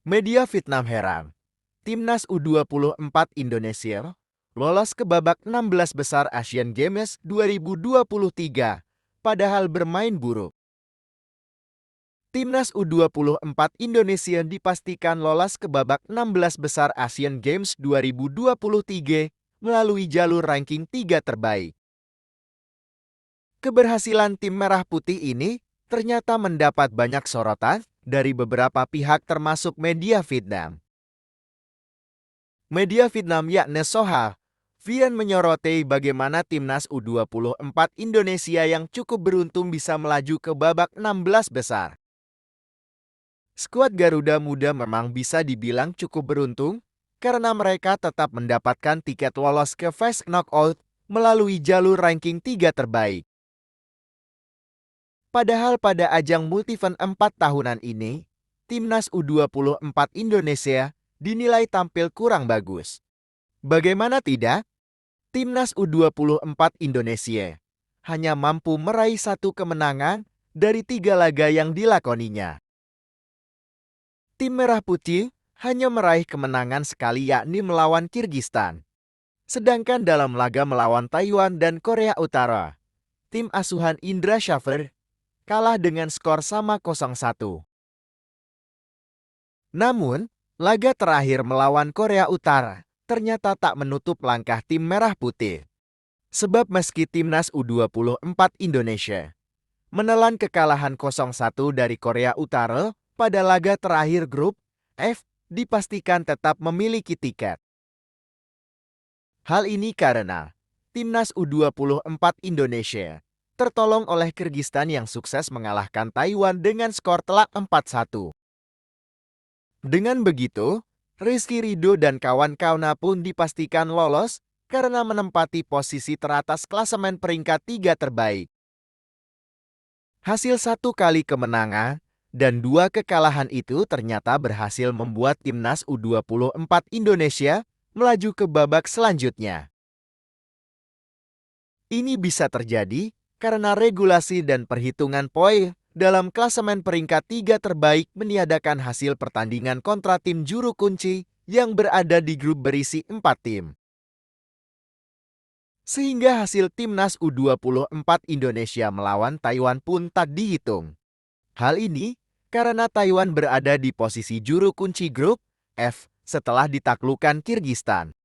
Media Vietnam heran, Timnas U24 Indonesia lolos ke babak 16 besar Asian Games 2023, padahal bermain buruk. Timnas U24 Indonesia dipastikan lolos ke babak 16 besar Asian Games 2023 melalui jalur ranking 3 terbaik. Keberhasilan tim Merah Putih ini ternyata mendapat banyak sorotan dari beberapa pihak termasuk media Vietnam. Media Vietnam yakni Soha Vian menyoroti bagaimana Timnas U24 Indonesia yang cukup beruntung bisa melaju ke babak 16 besar. Skuad Garuda Muda memang bisa dibilang cukup beruntung karena mereka tetap mendapatkan tiket lolos ke Fast Knockout melalui jalur ranking 3 terbaik. Padahal pada ajang multi-event 4 tahunan ini, Timnas U24 Indonesia dinilai tampil kurang bagus. Bagaimana tidak? Timnas U24 Indonesia hanya mampu meraih 1 kemenangan dari 3 laga yang dilakoninya. Tim Merah Putih hanya meraih kemenangan sekali yakni melawan Kirgistan. Sedangkan dalam laga melawan Taiwan dan Korea Utara, tim asuhan Indra Shafir kalah dengan skor sama 0-1. Namun, laga terakhir melawan Korea Utara ternyata tak menutup langkah tim Merah Putih. Sebab meski Timnas U24 Indonesia menelan kekalahan 0-1 dari Korea Utara pada laga terakhir grup F, dipastikan tetap memiliki tiket. Hal ini karena Timnas U24 Indonesia tertolong oleh Kirgistan yang sukses mengalahkan Taiwan dengan skor telak 4-1. Dengan begitu, Rizky Ridho dan kawan-kawannya pun dipastikan lolos karena menempati posisi teratas klasemen peringkat 3 terbaik. Hasil 1 kali kemenangan dan 2 kekalahan itu ternyata berhasil membuat Timnas U24 Indonesia melaju ke babak selanjutnya. Ini bisa terjadi karena regulasi dan perhitungan poin dalam klasemen peringkat 3 terbaik meniadakan hasil pertandingan kontra tim juru kunci yang berada di grup berisi 4 tim. Sehingga hasil Timnas U24 Indonesia melawan Taiwan pun tak dihitung. Hal ini karena Taiwan berada di posisi juru kunci grup F setelah ditaklukkan Kirgistan.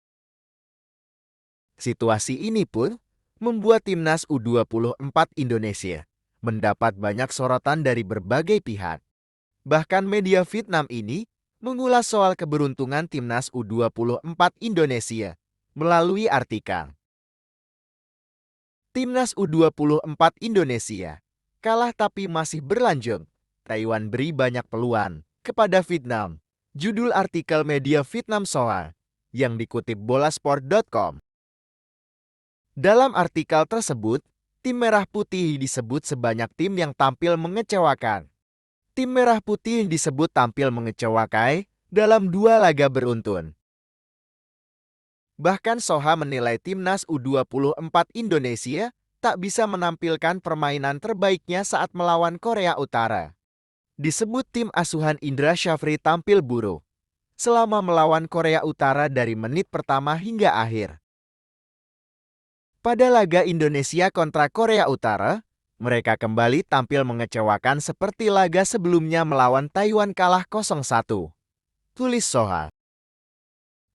Situasi ini pun membuat Timnas U24 Indonesia mendapat banyak sorotan dari berbagai pihak. Bahkan media Vietnam ini mengulas soal keberuntungan Timnas U24 Indonesia melalui artikel. Timnas U24 Indonesia kalah tapi masih berlanjut. Taiwan beri banyak peluang kepada Vietnam. Judul artikel media Vietnam Soa yang dikutip bolasport.com. Dalam artikel tersebut, tim Merah Putih disebut sebanyak tim yang tampil mengecewakan. Tim Merah Putih disebut tampil mengecewakan dalam 2 laga beruntun. Bahkan Soha menilai Timnas U24 Indonesia tak bisa menampilkan permainan terbaiknya saat melawan Korea Utara. Disebut tim asuhan Indra Shafri tampil buruk selama melawan Korea Utara dari menit pertama hingga akhir. Pada laga Indonesia kontra Korea Utara, mereka kembali tampil mengecewakan seperti laga sebelumnya melawan Taiwan kalah 0-1. Tulis Soha.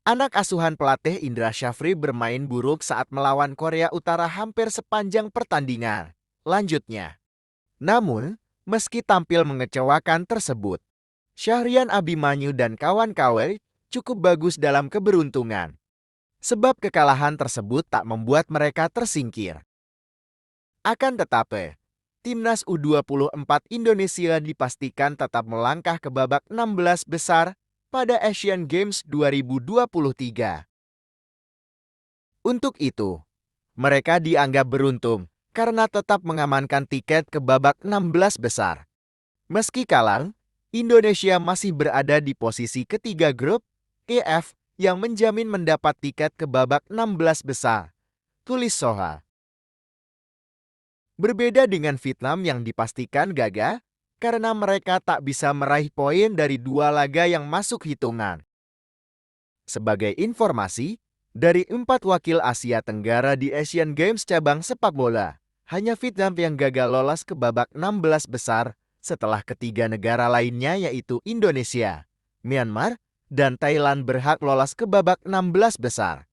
Anak asuhan pelatih Indra Shafri bermain buruk saat melawan Korea Utara hampir sepanjang pertandingan. Lanjutnya. Namun, meski tampil mengecewakan tersebut, Syahrian Abimanyu dan kawan-kawan cukup bagus dalam keberuntungan. Sebab kekalahan tersebut tak membuat mereka tersingkir. Akan tetapi, Timnas U24 Indonesia dipastikan tetap melangkah ke babak 16 besar pada Asian Games 2023. Untuk itu, mereka dianggap beruntung karena tetap mengamankan tiket ke babak 16 besar. Meski kalah, Indonesia masih berada di posisi ketiga grup EF yang menjamin mendapat tiket ke babak 16 besar. Tulis Soha. Berbeda dengan Vietnam yang dipastikan gagal, karena mereka tak bisa meraih poin dari 2 laga yang masuk hitungan. Sebagai informasi, dari 4 wakil Asia Tenggara di Asian Games cabang sepak bola, hanya Vietnam yang gagal lolos ke babak 16 besar setelah ketiga negara lainnya yaitu Indonesia, Myanmar, dan Thailand berhak lolos ke babak 16 besar.